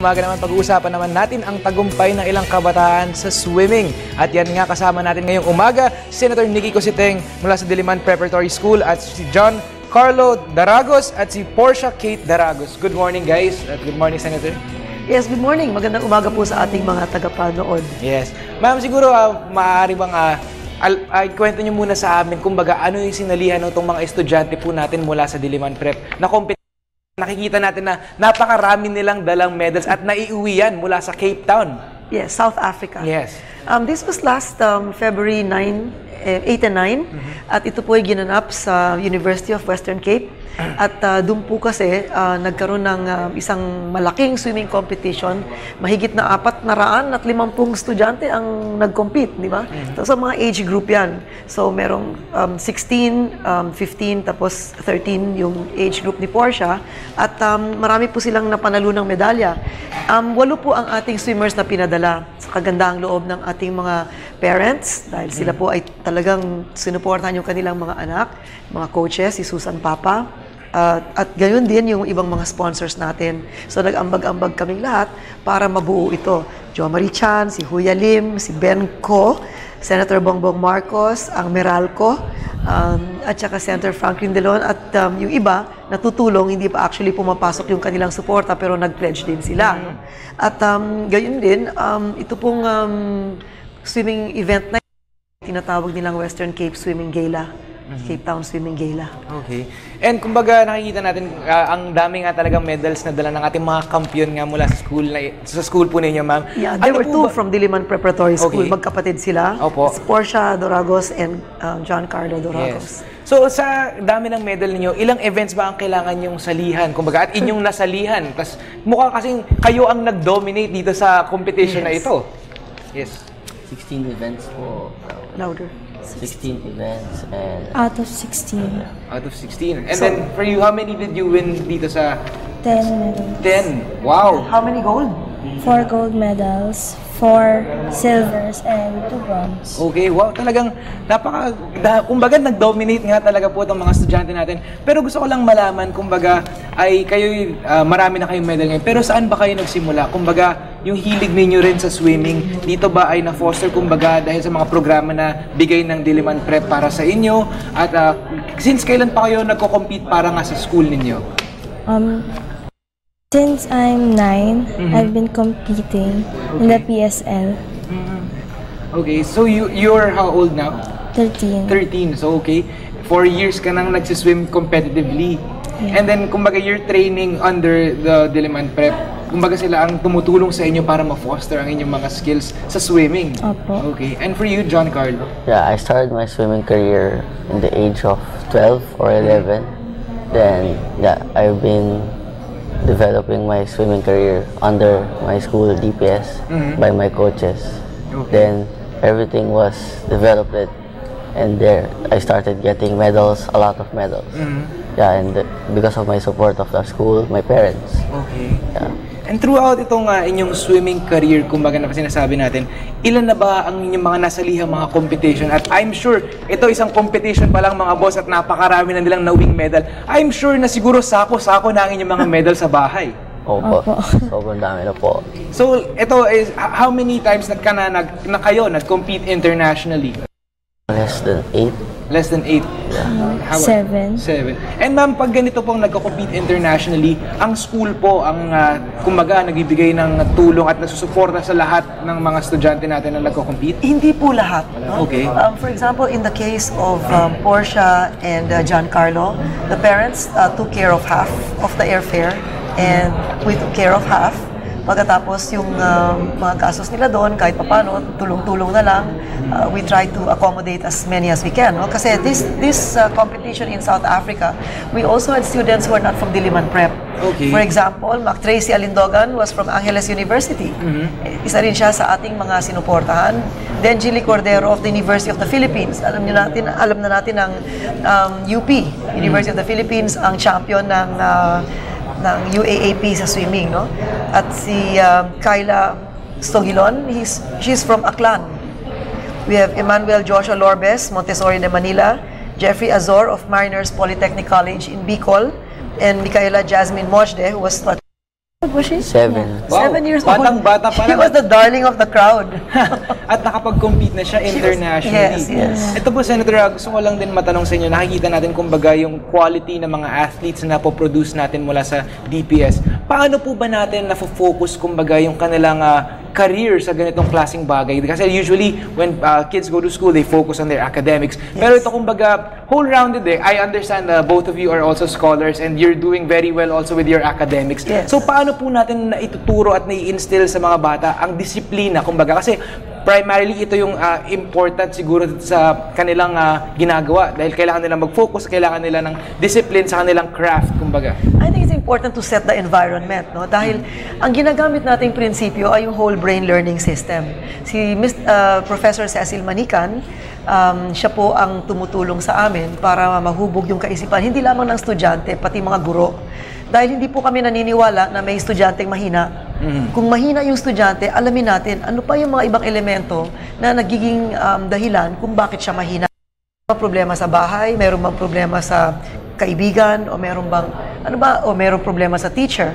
Umaga naman pag-uusapan naman natin ang tagumpay ng ilang kabataan sa swimming. At yan nga kasama natin ngayong umaga, Senator Nikki Cositeng mula sa Diliman Preparatory School at si John Carlo Daragos at si Portia Kate Daragos. Good morning guys at good morning Senator. Yes, good morning. Magandang umaga po sa ating mga tagapanood. Yes. Ma'am, siguro maaari bang kwento nyo muna sa amin kumbaga ano yung sinalihan ng itong mga estudyante po natin mula sa Diliman Prep na nakikita natin na napakarami nilang dalang medals at naiuwi yan mula sa Cape Town. Yes, South Africa. Yes. This was last February 8 and 9 at ito po ay ginanap sa University of Western Cape. At doon po kasi nagkaroon ng isang malaking swimming competition. Mahigit na 450 estudyante ang nag-compete, di ba? So, sa mga age group yan. So merong 16, 15, tapos 13 yung age group ni Portia. At marami po silang napanalo ng medalya. 8 po ang ating swimmers na pinadala sa kagandahang loob ng ating mga parents. Dahil sila po ay talagang sinuportahan yung kanilang mga anak, mga coaches, si Susan Papa. At gayon din yung ibang mga sponsors natin. So nag-ambag-ambag kaming lahat para mabuo ito. Jo Marie Chan, si Huya Lim, si Ben Ko, Senator Bongbong Marcos, ang Meralco, at saka Senator Franklin Delon at yung iba natutulong, hindi pa actually pumapasok yung kanilang suporta pero nag-pledge din sila. No? At gayon din, ito pong swimming event na tinatawag nilang Western Cape Swimming Gala. Cape Town Swimming Gala. Okay. And kumbaga nakikita natin ang dami nga talagang medals na dala ng ating mga kampiyon nga mula sa school po ninyo, ma'am. Yeah, there were two from Diliman Preparatory School. Okay. Magkapatid sila. Opo. It's Portia Daragos and John Carlo Daragos. Yes. So sa dami ng medal ninyo, ilang events ba ang kailangan yung salihan? Kumbaga at inyong nasalihan. Kasi mukha kasing kayo ang nag-dominate dito sa competition na ito. Yes. 16 events po. Louder. 16 events and... Out of 16. Out of 16. And so, then, for you, how many did you win dito sa... 10 medals. 10? Wow! How many gold? 4 gold medals, 4 silvers, and 2 bronze. Okay, wow. Talagang kumbaga nag-dominate nga talaga po itong mga estudyante natin. Pero gusto ko lang malaman, kumbaga, ay kayo, marami na kayong medal ngayon. Pero saan ba kayo nagsimula? Kumbaga, yung hilig ninyo rin sa swimming, dito ba ay na-foster, kumbaga, dahil sa mga programa na bigay ng Diliman Prep para sa inyo? At since kailan pa kayo nagko-compete para nga sa school ninyo? Since I'm 9, I've been competing in the PSL. Okay, so you're how old now? 13. 13, so okay. 4 years ka nang nagsiswim competitively. Yeah. And then, kumbaga, you're training under the Diliman Prep. Kumbaga sila ang tumutulong sa inyo para ma-foster ang inyong mga skills sa swimming. Opo. Okay, and for you, John Carlo? Yeah, I started my swimming career in the age of 12 or 11. Then, yeah, I've been developing my swimming career under my school DPS by my coaches. Okay. Then everything was developed and there I started getting medals, a lot of medals. Yeah, and because of my support of the school, my parents. Okay. Yeah. And throughout itong inyong swimming career, kumbaga na sinasabi natin, ilan na ba ang inyong mga nasalihang mga competition? At I'm sure, ito isang competition pa lang mga boss at napakarami na nilang nawing medal. I'm sure na siguro sako-sako na ang inyong mga medal sa bahay. Opo. Sobrang dami na po. So, ito is, how many times na kayo nag-compete internationally? Less than 8. Less than 8? Yeah. 7. 7. And ma'am, pag ganito pong nagko-compete internationally, ang school po ang kumbaga nagbibigay ng tulong at nasusuporta sa lahat ng mga estudyante natin na nagko-compete? Hindi po lahat. No? Okay. For example, in the case of Portia and John Carlo, the parents took care of half of the airfare and we took care of half. Pagkatapos yung mga gastos nila doon, kahit papano, tulong-tulong na lang, we try to accommodate as many as we can. No? Kasi this competition in South Africa, we also had students who are not from Diliman Prep. Okay. For example, Mac Tracy Alindogan was from Angeles University. Isa rin siya sa ating mga sinuportahan. Then Jilly Cordero of the University of the Philippines. Alam na natin ang UP, University of the Philippines, ang champion ng UAAP sa swimming, no? At si Kyla Stogilon, she's from Aklan. We have Emmanuel Joshua Lorbes, Montessori de Manila, Jeffrey Azor of Mariners Polytechnic College in Bicol, and Micaela Jasmine Mojde, who was What was she? 7. Wow. 7 years old. Batang-bata pa She lang. was the darling of the crowd. At nakapag-compete na siya internationally. Yes. Ito po, Senator, gusto ko lang din matanong sa inyo, nakikita natin kumbaga yung quality ng mga athletes na napoproduce natin mula sa DPS. Paano po ba natin nafo-focus kumbaga yung kanilang career sa ganitong klaseng bagay? Kasi usually, when kids go to school, they focus on their academics. Pero ito kumbaga, whole-rounded I understand both of you are also scholars and you're doing very well also with your academics. Yes. So paano po natin naituturo at nai-instill sa mga bata ang disiplina? Kumbaga, kasi primarily ito yung important siguro sa kanilang ginagawa dahil kailangan nila mag-focus, kailangan nila ng discipline sa kanilang craft, kumbaga. I think it's important to set the environment, no? Dahil ang ginagamit nating prinsipyo ay yung whole brain learning system. Si Professor Cecil Manican, siya po ang tumutulong sa amin para mahubog yung kaisipan, hindi lamang ng estudyante, pati mga guro. Dahil hindi po kami naniniwala na may estudyanteng mahina. Kung mahina yung estudyante, alamin natin ano pa yung mga ibang elemento na nagiging dahilan kung bakit siya mahina. May problema sa bahay, mayroon bang problema sa kaibigan, o mayroon bang mayroong problema sa teacher.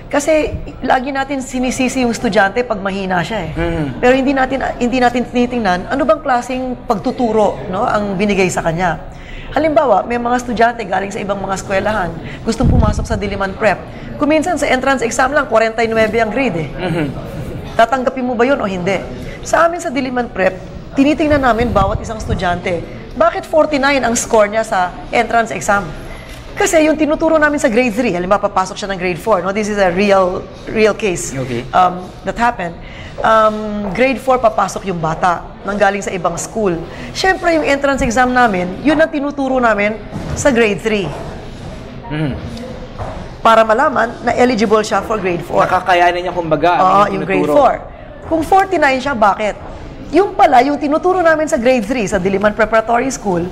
Kasi lagi natin sinisisi yung estudyante pag mahina siya Pero hindi natin tinitingnan ano bang klaseng pagtuturo, no, ang binigay sa kanya. Halimbawa, may mga estudyante galing sa ibang mga eskwelahan, gustong pumasok sa Diliman Prep. Kuminsan sa entrance exam lang, 49 ang grade Tatanggapin mo ba yun o hindi? Sa amin sa Diliman Prep, tinitingnan namin bawat isang estudyante. Bakit 49 ang score niya sa entrance exam? Kasi yung tinuturo namin sa grade 3, halimbawa papasok siya ng grade 4, no? This is a real case that happened. Grade 4 papasok yung bata nanggaling sa ibang school. Siyempre, yung entrance exam namin, yun ang tinuturo namin sa grade 3. Para malaman na eligible siya for grade 4. Nakakayanan niya kumbaga Yung grade 4. Kung 49 siya, bakit? Yung pala, yung tinuturo namin sa grade 3 sa Diliman Preparatory School,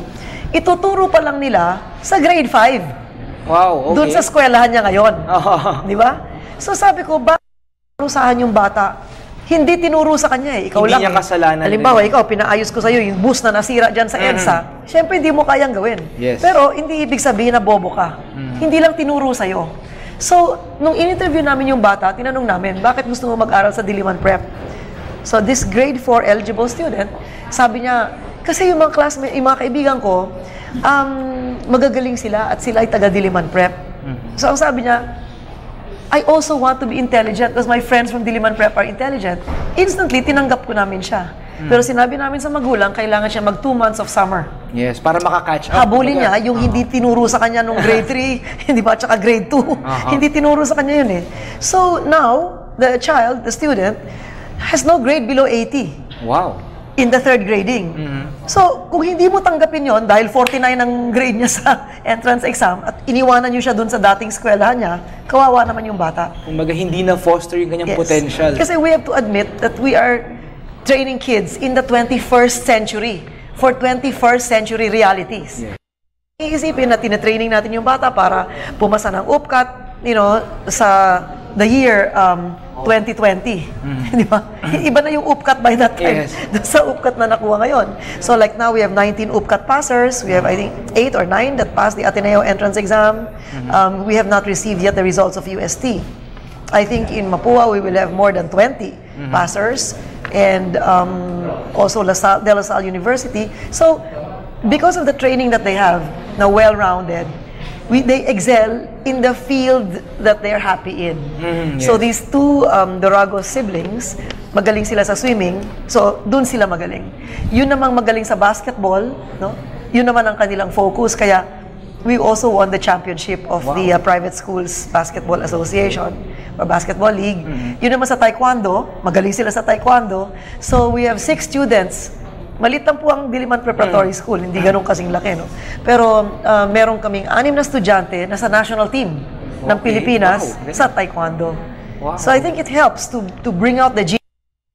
ituturo pa lang nila sa grade 5. Wow, okay. Doon sa eskwelahan niya ngayon. Di ba? So sabi ko, bakit parusahan yung bata? Hindi tinuro sa kanya Ikaw Hindi lang. niya kasalanan. Halimbawa, ikaw, pinaayos ko sa'yo yung bus na nasira dyan sa EDSA. Siyempre, hindi mo kayang gawin. Yes. Pero, hindi ibig sabihin na bobo ka. Hindi lang tinuro sa'yo. So, nung in-interview namin yung bata, tinanong namin, bakit gusto mo mag-aral sa Diliman Prep? So, this grade 4 eligible student, sabi niya, kasi yung mga classmates, yung mga kaibigan ko, magagaling sila at sila ay taga Diliman Prep. So, ang sabi niya, I also want to be intelligent because my friends from Diliman Prep are intelligent. Instantly, tinanggap ko namin siya. Pero sinabi namin sa magulang, kailangan siya mag 2 months of summer. Yes, para makakatch up. Habulin niya yung hindi tinuro sa kanya nung grade 3, hindi ba, tsaka grade 2. Hindi tinuro sa kanya yun So now, the child, the student, has no grade below 80. Wow. In the 3rd grading. So, kung hindi mo tanggapin yon dahil 49 ang grade niya sa entrance exam at iniwanan niyo siya dun sa dating eskwelahan niya, kawawa naman yung bata. Kumbaga hindi na foster yung kanyang potential. Kasi we have to admit that we are training kids in the 21st century for 21st century realities. Iisipin na tinatraining natin yung bata para pumasa ng UPCAT, sa the year 2020. Di ba? Iba na yung UPCAT by that time. Doon sa UPCAT na nakuha ngayon. So like now, we have 19 UPCAT passers. We have, I think, 8 or 9 that passed the Ateneo entrance exam. We have not received yet the results of UST. I think in Mapua, we will have more than 20 passers. And also De La Salle University. So, because of the training that they have, na well-rounded, they excel in the field that they're happy in. So these two Doragos siblings, magaling sila sa swimming, so dun sila magaling. Yun namang magaling sa basketball, no? Yun naman ang kanilang focus, kaya we also won the championship of the Private Schools Basketball Association or Basketball League. Yun naman sa taekwondo, magaling sila sa taekwondo. So we have 6 students. Malit lang po ang Diliman Preparatory School, hindi ganun kasing laki, no? Pero meron kaming 6 na estudyante na sa national team ng Pilipinas sa taekwondo. So I think it helps to bring out the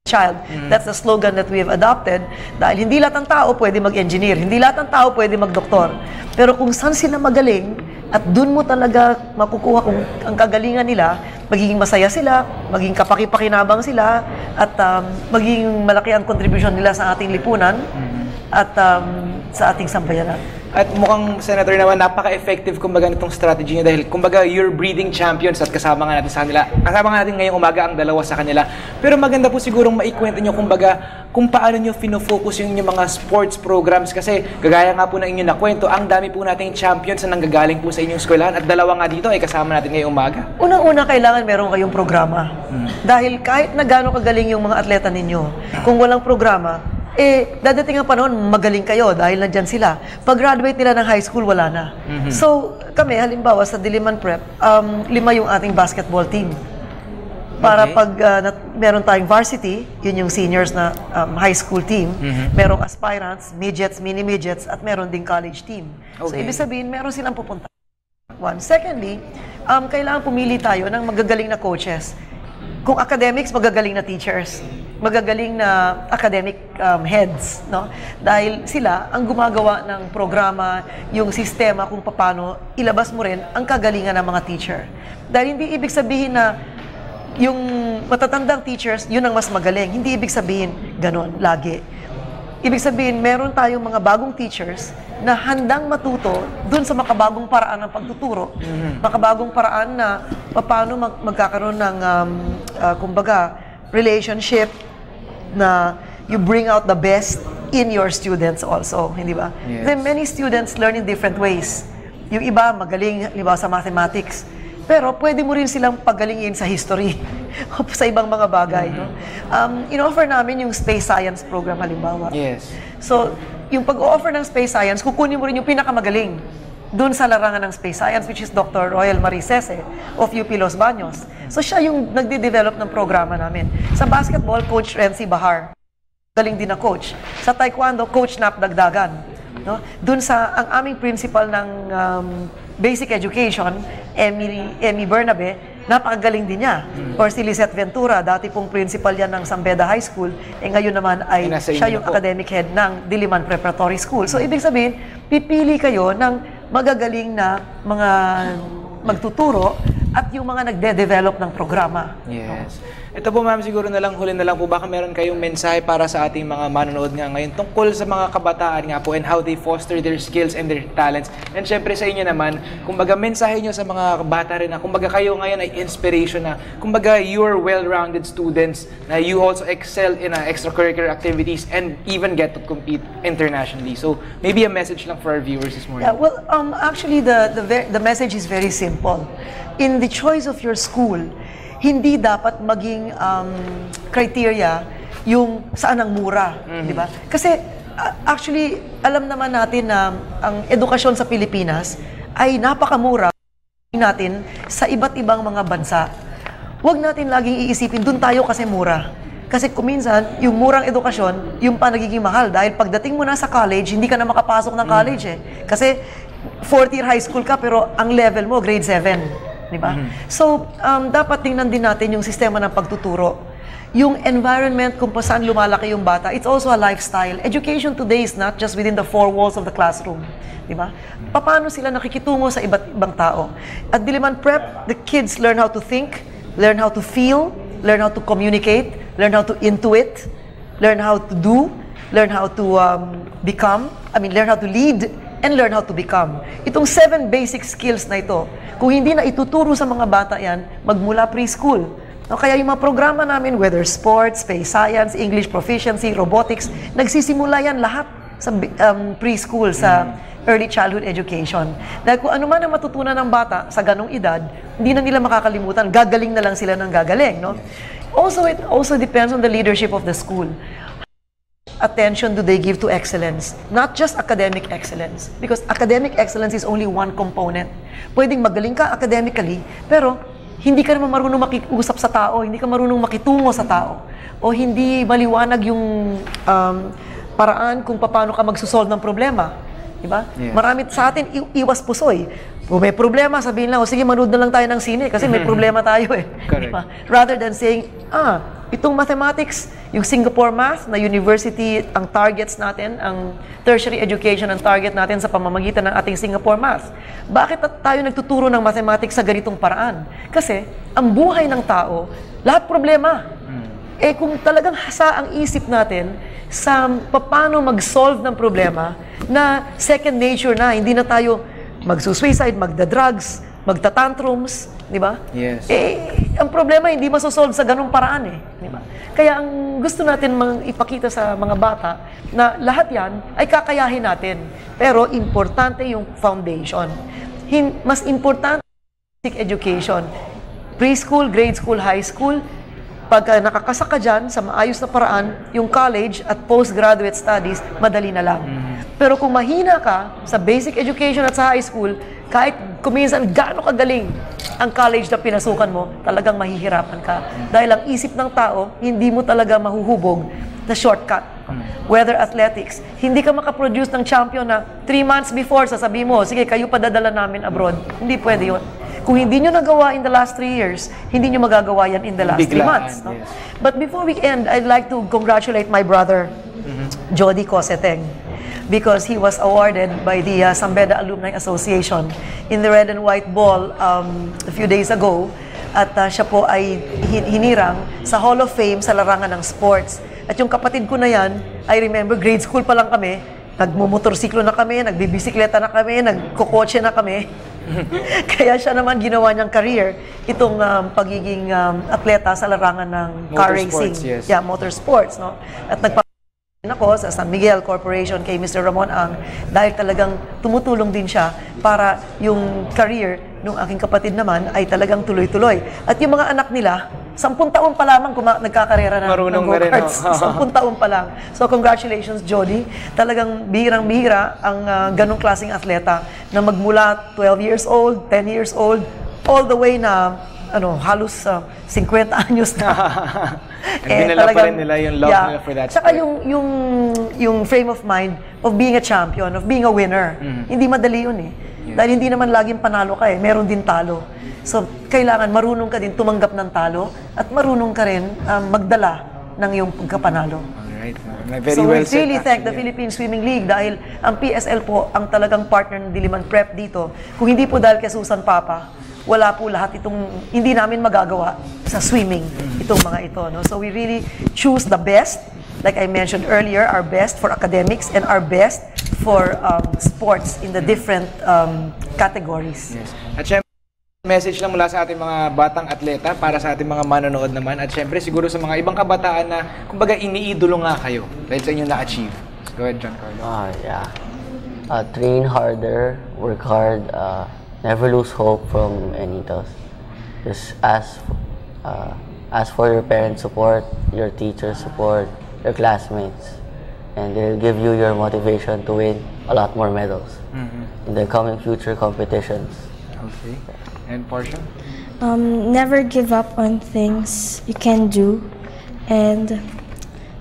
child. That's the slogan that we have adopted. Dahil hindi lahat ng tao pwede mag-engineer, hindi lahat ng tao pwede mag-doktor. Pero kung saan sila magaling, at dun mo talaga makukuha kung ang kagalingan nila, magiging masaya sila, maging kapaki-pakinabang sila, at magiging malaki ang kontribusyon nila sa ating lipunan at sa ating sambayanan. At mukhang, Senator, naman napaka-effective kumbaga nitong strategy niya dahil kumbaga you're breeding champions at kasama nga natin sa kanila. Kasama nga natin ngayong umaga ang dalawa sa kanila. Pero maganda po sigurong maikwento nyo kumbaga kung paano nyo fino-focus yung mga sports programs kasi gagaya nga po na inyo na kwento, ang dami po nating champions na nanggagaling po sa inyong eskwelahan at dalawa nga dito ay kasama natin ngayong umaga. Unang-una, kailangan meron kayong programa. Dahil kahit na gaano kagaling yung mga atleta ninyo, kung walang programa, dadating ang panahon, magaling kayo dahil nandyan sila. Pag-graduate nila ng high school, wala na. So, kami, halimbawa, sa Diliman Prep, 5 yung ating basketball team. Para pag meron tayong varsity, yun yung seniors na high school team, merong aspirants, midgets, mini-midgets, at meron ding college team. So, ibig sabihin, meron silang pupunta. One. Secondly, kailangan pumili tayo ng magagaling na coaches. Kung academics, magagaling na teachers. Magagaling na academic heads, no? Dahil sila ang gumagawa ng programa, yung sistema kung paano ilabas mo rin ang kagalingan ng mga teacher. Dahil hindi ibig sabihin na yung matatandang teachers, yun ang mas magaling. Hindi ibig sabihin ganon lagi. Ibig sabihin, meron tayong mga bagong teachers na handang matuto dun sa makabagong paraan ng pagtuturo. Makabagong paraan na paano magkakaroon ng, kumbaga, relationship na you bring out the best in your students also, hindi ba? Yes. Then many students learn in different ways. Yung iba magaling, halimbawa sa mathematics, pero pwede mo rin silang pagalingin sa history o sa ibang mga bagay. No? In-offer namin yung space science program halimbawa. Yes. So, yung pag-offer ng space science, kukunin mo rin yung pinakamagaling doon sa larangan ng space science, which is Dr. Royal Maricese of UP Los Baños. So, siya yung nagde-develop ng programa namin. Sa basketball, Coach Renzi Bahar. Galing din na coach. Sa taekwondo, Coach Nap Dagdagan. No? Doon sa, ang aming principal ng basic education, Emmy Bernabe, napakagaling din niya. Or si Lizette Ventura, dati pong principal yan ng Sambeda High School, ngayon naman ay siya yung academic head ng Diliman Preparatory School. So, ibig sabihin, pipili kayo ng magagaling na mga magtuturo at yung mga nagde-develop ng programa. Yes. Ito po, ma'am, siguro na lang, huli na lang po, baka meron kayong mensahe para sa ating mga manonood nga ngayon tungkol sa mga kabataan nga po and how they foster their skills and their talents. And syempre sa inyo naman, kumbaga mensahe nyo sa mga bata rin na kumbaga kayo ngayon ay inspiration na kumbaga you're well-rounded students na you also excel in extracurricular activities and even get to compete internationally. So maybe a message lang for our viewers this morning. Yeah, well, actually, the message is very simple. In the choice of your school, hindi dapat maging criteria yung saan ang mura, di ba? Kasi actually, alam naman natin na ang edukasyon sa Pilipinas ay napakamura natin sa iba't ibang mga bansa. Huwag natin laging iisipin, dun tayo kasi mura. Kasi kuminsan, yung murang edukasyon, yung pa nagiging mahal. Dahil pagdating mo na sa college, hindi ka na makapasok ng college eh. Kasi fourth year high school ka, pero ang level mo, grade 7. Diba? So, dapat tingnan din natin yung sistema ng pagtuturo. Yung environment kung saan lumalaki yung bata, it's also a lifestyle. Education today is not just within the four walls of the classroom. Diba? Paano sila nakikitungo sa iba't ibang tao? At Diliman Prep, the kids learn how to think, learn how to feel, learn how to communicate, learn how to intuit, learn how to do, learn how to learn how to lead, and learn how to become. Itong 7 basic skills na ito, kung hindi na ituturo sa mga bata yan, magmula preschool. No, kaya yung mga programa namin, whether sports, space science, English proficiency, robotics, nagsisimula yan lahat sa preschool, sa early childhood education. Dahil kung ano man ang matutunan ng bata sa ganong edad, hindi na nila makakalimutan, gagaling na lang sila ng gagaling. No? Also, it also depends on the leadership of the school. Attention do they give to excellence, not just academic excellence, because academic excellence is only one component. Pwedeng magaling ka academically, pero hindi ka naman marunong makiusap sa tao, hindi ka marunong makitungo sa tao, o hindi maliwanag yung paraan kung paano ka magsusolve ng problema. Diba? Yes. Marami sa atin iwas pusoy. Kung may problema, sabihin lang, sige, manood na lang tayo ng sine kasi may problema tayo eh. Diba? Rather than saying, itong mathematics, yung Singapore Math na university, ang targets natin, ang tertiary education ang target natin sa pamamagitan ng ating Singapore Math. Bakit tayo nagtuturo ng mathematics sa ganitong paraan? Kasi ang buhay ng tao, lahat problema. Eh kung talagang hasa ang isip natin sa paano mag-solve ng problema, na second nature na, hindi na tayo magsusuicide, magda-drugs, magta-tantrums, di ba? Yes. Ang problema hindi masosolve sa ganung paraan di ba? Kaya ang gusto natin ipakita sa mga bata na lahat yan ay kakayahin natin. Pero importante yung foundation. Mas importante basic education. Preschool, grade school, high school, pagka nakakasa ka dyan sa maayos na paraan, yung college at postgraduate studies, madali na lang. Pero kung mahina ka sa basic education at sa high school, kahit kuminsan gaano kagaling ang college na pinasukan mo, talagang mahihirapan ka. Dahil ang isip ng tao, hindi mo talaga mahuhubog na shortcut. Whether athletics, hindi ka makaproduce ng champion na 3 months before, sasabihin mo, sige, kayo padadala namin abroad. Hindi pwede yun. Kung hindi nyo nagawa in the last 3 years, hindi nyo magagawa yan in the last 3 months. No? Yes. But before we end, I'd like to congratulate my brother, Jody Coseteng, because he was awarded by the Sambeda Alumni Association in the Red and White Ball a few days ago. At siya po ay hinirang sa Hall of Fame sa larangan ng sports. At yung kapatid ko na yan, I remember grade school pa lang kami, nagmumotorsiklo na kami, nagbibisikleta na kami, nagkokotse na kami. Kaya siya naman ginawa niyang career itong pagiging atleta sa larangan ng car racing. Yes. Yeah, motorsports, no? At ako sa San Miguel Corporation kay Mr. Ramon Ang dahil talagang tumutulong din siya para yung career ng aking kapatid naman ay talagang tuloy-tuloy. At yung mga anak nila, 10 taon pa lamang nagkakarera na ng go-karts. 10 taon pa lang. So congratulations, Jody. Talagang bihirang-bihira ang ganong klaseng atleta na magmula 12 years old, 10 years old, all the way na halos 50 anyos na. Dinala pa rin nila yung love nila for that Tsaka sport. yung frame of mind of being a champion, of being a winner. Hindi madali yun Dahil hindi naman laging panalo ka meron din talo. So, kailangan marunong ka din tumanggap ng talo at marunong ka rin magdala ng iyong pagkapanalo. Alright. Very So, well we really said, thank the actually. Philippine Swimming League dahil ang PSL po ang talagang partner ng Diliman Prep dito. Kung hindi po dahil kay Susan Papa, wala po lahat hindi namin magagawa sa swimming, itong mga ito. No? So we really choose the best, like I mentioned earlier, our best for academics and our best for sports in the different categories. Yes. At syempre, message lang mula sa ating mga batang atleta para sa ating mga manonood naman. At syempre, siguro sa mga ibang kabataan na, kumbaga, iniidolo nga kayo dahil sa inyo na-achieve. Go ahead, John Carlo. Yeah. Train harder, work hard, never lose hope from any task. Just ask for your parents' support, your teacher support, your classmates, and they'll give you your motivation to win a lot more medals in the coming future competitions. Okay. And Portia? Never give up on things you can do and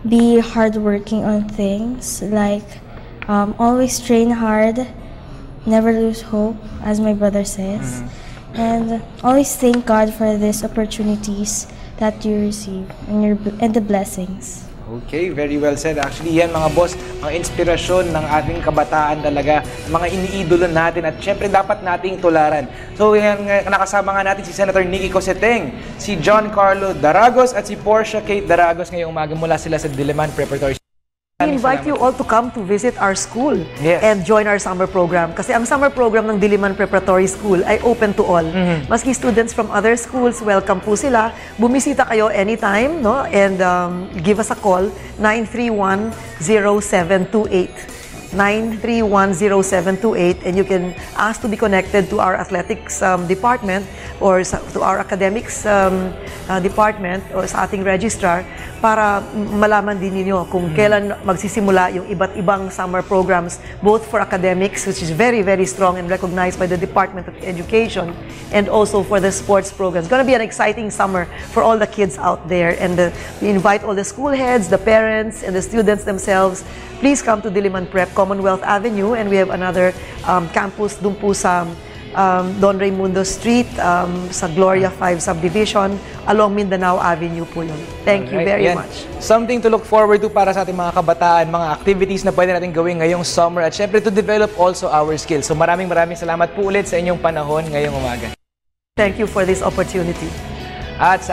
be hardworking on things. Like always train hard, never lose hope, as my brother says, and always thank God for these opportunities that you receive and the blessings. Okay, very well said. Actually, yan mga boss, ang inspirasyon ng ating kabataan talaga, mga iniidolo natin at syempre dapat nating tularan. So, yan, nakasama nga natin si Senator Nicky Coseteng, si John Carlo Daragos at si Portia Kate Daragos ngayong umaga mula sila sa Diliman Preparatory. We invite you all to come to visit our school Yes. and join our summer program. Kasi ang summer program ng Diliman Preparatory School ay open to all. Maski students from other schools, welcome po sila. Bumisita kayo anytime, no? And give us a call, 931-0728. 931-0728, and you can ask to be connected to our athletics department or to our academics department or sa ating registrar para malaman din ninyo kung kailan magsisimula yung iba't ibang summer programs, both for academics, which is very, very strong and recognized by the Department of Education, and also for the sports programs. It's going to be an exciting summer for all the kids out there, and we invite all the school heads, the parents, and the students themselves. Please come to Diliman Prep, Commonwealth Avenue, and we have another campus dun po sa Don Raimundo Street, sa Gloria 5 Subdivision, along Mindanao Avenue po yun. Thank you very much. Something to look forward to para sa ating mga kabataan, mga activities na pwede natin gawin ngayong summer at syempre to develop also our skills. So maraming salamat po ulit sa inyong panahon ngayong umaga. Thank you for this opportunity. At sa